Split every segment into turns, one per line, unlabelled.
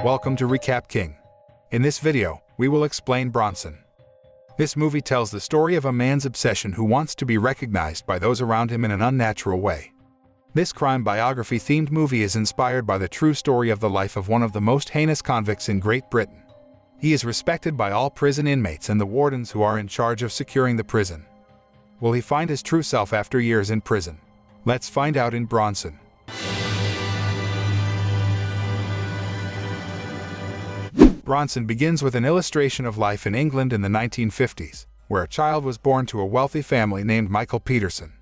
Welcome to Recap King. In this video, we will explain Bronson. This movie tells the story of a man's obsession who wants to be recognized by those around him in an unnatural way. This crime biography-themed movie is inspired by the true story of the life of one of the most heinous convicts in Great Britain. He is respected by all prison inmates and the wardens who are in charge of securing the prison. Will he find his true self after years in prison? Let's find out in Bronson. Bronson begins with an illustration of life in England in the 1950s, where a child was born to a wealthy family named Michael Peterson.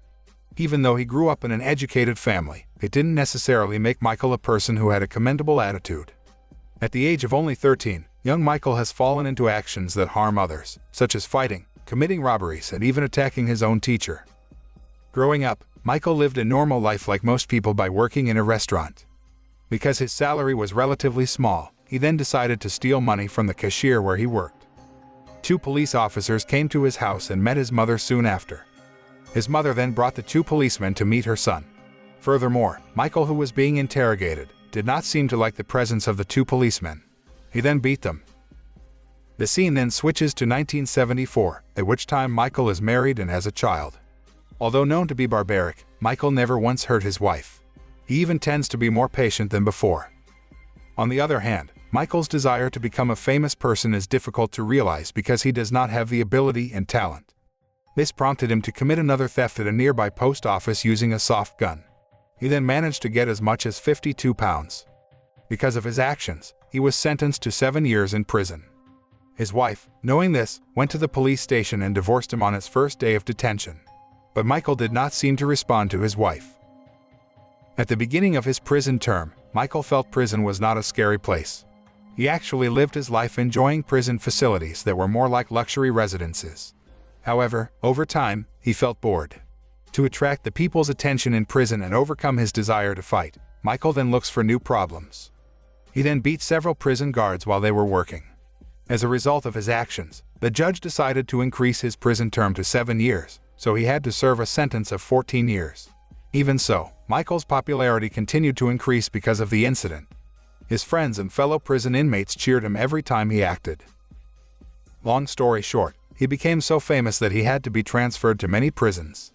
Even though he grew up in an educated family, it didn't necessarily make Michael a person who had a commendable attitude. At the age of only 13, young Michael has fallen into actions that harm others, such as fighting, committing robberies, and even attacking his own teacher. Growing up, Michael lived a normal life like most people by working in a restaurant. Because his salary was relatively small, he then decided to steal money from the cashier where he worked. 2 police officers came to his house and met his mother soon after. His mother then brought the 2 policemen to meet her son. Furthermore, Michael, who was being interrogated, did not seem to like the presence of the 2 policemen. He then beat them. The scene then switches to 1974, at which time Michael is married and has a child. Although known to be barbaric, Michael never once hurt his wife. He even tends to be more patient than before. On the other hand, Michael's desire to become a famous person is difficult to realize because he does not have the ability and talent. This prompted him to commit another theft at a nearby post office using a soft gun. He then managed to get as much as £52. Because of his actions, he was sentenced to 7 years in prison. His wife, knowing this, went to the police station and divorced him on his first day of detention. But Michael did not seem to respond to his wife. At the beginning of his prison term, Michael felt prison was not a scary place. He actually lived his life enjoying prison facilities that were more like luxury residences. However, over time, he felt bored. To attract the people's attention in prison and overcome his desire to fight, Michael then looks for new problems. He then beat several prison guards while they were working. As a result of his actions, the judge decided to increase his prison term to 7 years, so he had to serve a sentence of 14 years. Even so, Michael's popularity continued to increase because of the incident. His friends and fellow prison inmates cheered him every time he acted. Long story short, he became so famous that he had to be transferred to many prisons.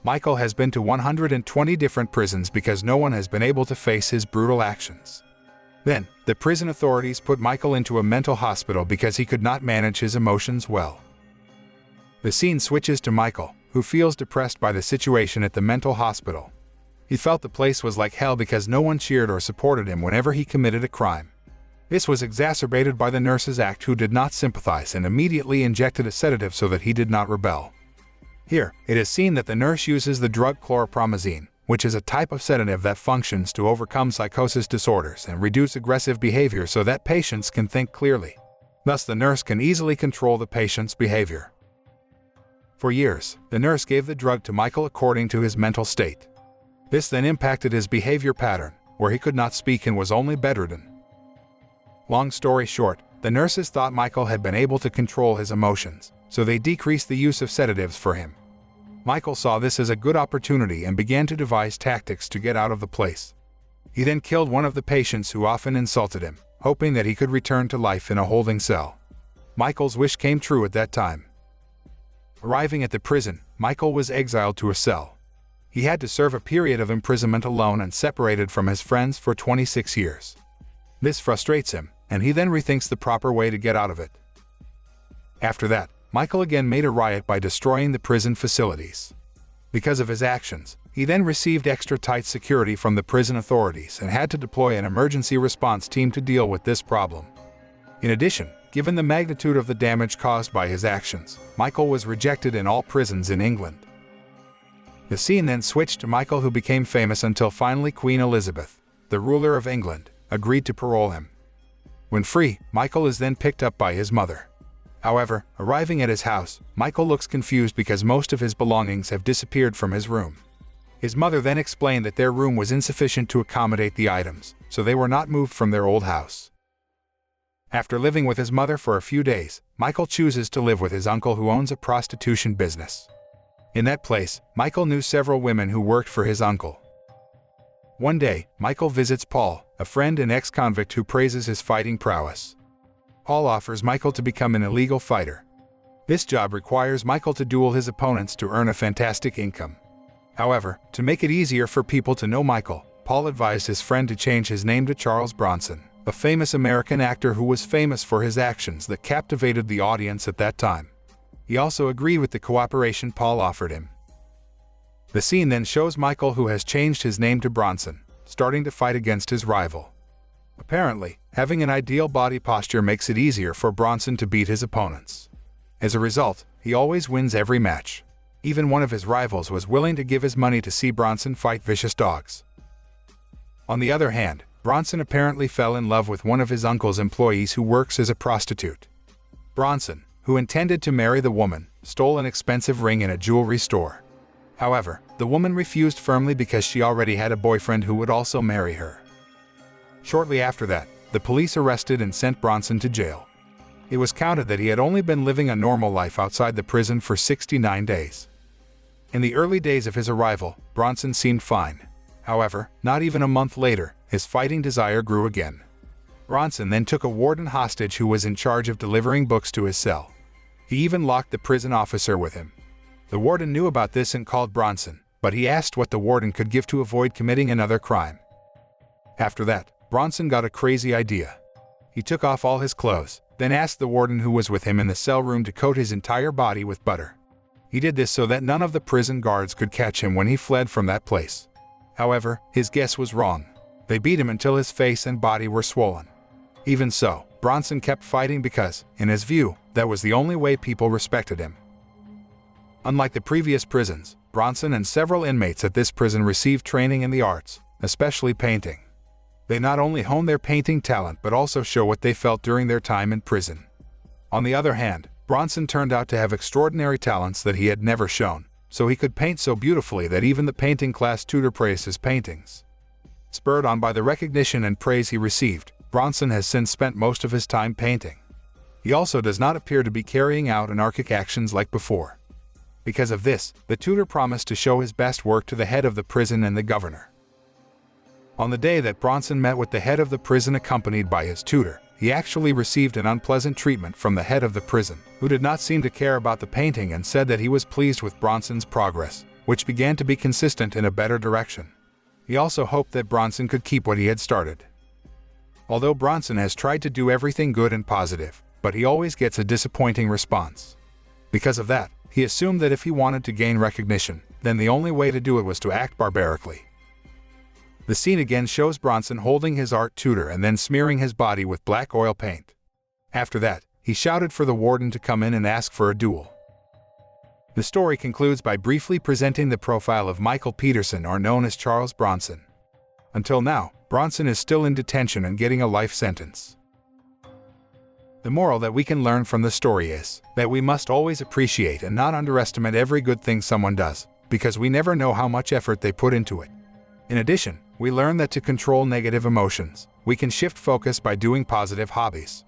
Michael has been to 120 different prisons because no one has been able to face his brutal actions. Then, the prison authorities put Michael into a mental hospital because he could not manage his emotions well. The scene switches to Michael, who feels depressed by the situation at the mental hospital. He felt the place was like hell because no one cheered or supported him whenever he committed a crime. This was exacerbated by the nurses act who did not sympathize and immediately injected a sedative so that he did not rebel. Here, it is seen that the nurse uses the drug chlorpromazine, which is a type of sedative that functions to overcome psychosis disorders and reduce aggressive behavior so that patients can think clearly. Thus, the nurse can easily control the patient's behavior. For years, the nurse gave the drug to Michael according to his mental state. This then impacted his behavior pattern, where he could not speak and was only bedridden. Long story short, the nurses thought Michael had been able to control his emotions, so they decreased the use of sedatives for him. Michael saw this as a good opportunity and began to devise tactics to get out of the place. He then killed one of the patients who often insulted him, hoping that he could return to life in a holding cell. Michael's wish came true at that time. Arriving at the prison, Michael was exiled to a cell. He had to serve a period of imprisonment alone and separated from his friends for 26 years. This frustrates him, and he then rethinks the proper way to get out of it. After that, Michael again made a riot by destroying the prison facilities. Because of his actions, he then received extra tight security from the prison authorities and had to deploy an emergency response team to deal with this problem. In addition, given the magnitude of the damage caused by his actions, Michael was rejected in all prisons in England. The scene then switched to Michael, who became famous until finally Queen Elizabeth, the ruler of England, agreed to parole him. When free, Michael is then picked up by his mother. However, arriving at his house, Michael looks confused because most of his belongings have disappeared from his room. His mother then explained that their room was insufficient to accommodate the items, so they were not moved from their old house. After living with his mother for a few days, Michael chooses to live with his uncle, who owns a prostitution business. In that place, Michael knew several women who worked for his uncle. One day, Michael visits Paul, a friend and ex-convict who praises his fighting prowess. Paul offers Michael to become an illegal fighter. This job requires Michael to duel his opponents to earn a fantastic income. However, to make it easier for people to know Michael, Paul advised his friend to change his name to Charles Bronson, a famous American actor who was famous for his actions that captivated the audience at that time. He also agreed with the cooperation Paul offered him. The scene then shows Michael, who has changed his name to Bronson, starting to fight against his rival. Apparently, having an ideal body posture makes it easier for Bronson to beat his opponents. As a result, he always wins every match. Even one of his rivals was willing to give his money to see Bronson fight vicious dogs. On the other hand, Bronson apparently fell in love with one of his uncle's employees who works as a prostitute. Bronson, who intended to marry the woman, stole an expensive ring in a jewelry store. However, the woman refused firmly because she already had a boyfriend who would also marry her. Shortly after that, the police arrested and sent Bronson to jail. It was counted that he had only been living a normal life outside the prison for 69 days. In the early days of his arrival, Bronson seemed fine. However, not even a month later, his fighting desire grew again. Bronson then took a warden hostage who was in charge of delivering books to his cell. He even locked the prison officer with him. The warden knew about this and called Bronson, but he asked what the warden could give to avoid committing another crime. After that, Bronson got a crazy idea. He took off all his clothes, then asked the warden who was with him in the cell room to coat his entire body with butter. He did this so that none of the prison guards could catch him when he fled from that place. However, his guess was wrong. They beat him until his face and body were swollen. Even so, Bronson kept fighting because, in his view, that was the only way people respected him. Unlike the previous prisons, Bronson and several inmates at this prison received training in the arts, especially painting. They not only honed their painting talent but also show what they felt during their time in prison. On the other hand, Bronson turned out to have extraordinary talents that he had never shown, so he could paint so beautifully that even the painting class tutor praised his paintings. Spurred on by the recognition and praise he received, Bronson has since spent most of his time painting. He also does not appear to be carrying out anarchic actions like before. Because of this, the tutor promised to show his best work to the head of the prison and the governor. On the day that Bronson met with the head of the prison accompanied by his tutor, he actually received an unpleasant treatment from the head of the prison, who did not seem to care about the painting and said that he was pleased with Bronson's progress, which began to be consistent in a better direction. He also hoped that Bronson could keep what he had started. Although Bronson has tried to do everything good and positive, but he always gets a disappointing response. Because of that, he assumed that if he wanted to gain recognition, then the only way to do it was to act barbarically. The scene again shows Bronson holding his art tutor and then smearing his body with black oil paint. After that, he shouted for the warden to come in and ask for a duel. The story concludes by briefly presenting the profile of Michael Peterson, or known as Charles Bronson. Until now, Bronson is still in detention and getting a life sentence. The moral that we can learn from the story is that we must always appreciate and not underestimate every good thing someone does, because we never know how much effort they put into it. In addition, we learn that to control negative emotions, we can shift focus by doing positive hobbies.